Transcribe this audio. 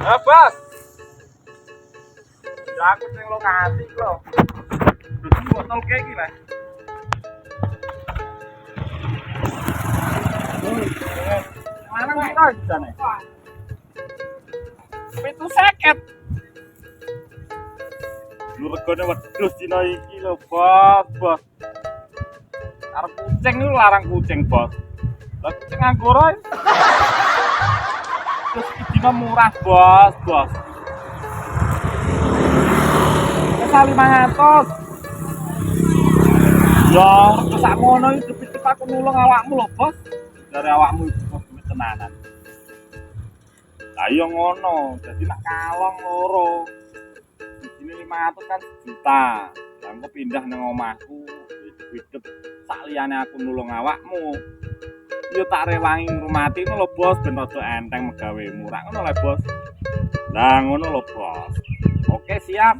Ah, Bos. Ya aku sing lokasi lho. Terus botol kayak gini lah. Mana nggak bisa nih? Itu seket. Lu regane wedhus dina iki lho, Bos. Arep kucing lu larang kucing, Bos. Lah kucing nganggur ae. Terus dina murah, Bos. Kesal 500. Ya, terus sak ngono iki dipitip aku nulung awakmu lho, Bos. Dari awakmu itu Bos tenanan. Lah iya ngono, jadi nak kalong loro. Ini 500 kan juta. Lah engko pindah nang omahku, hidup sak liyane aku nulung awakmu. Yo tak rewangi ngrumati ngono lho, Bos, ben rada enteng megawemu. Rak ngono lho, Bos. Lah ngono lho, Bos. Oke, siap.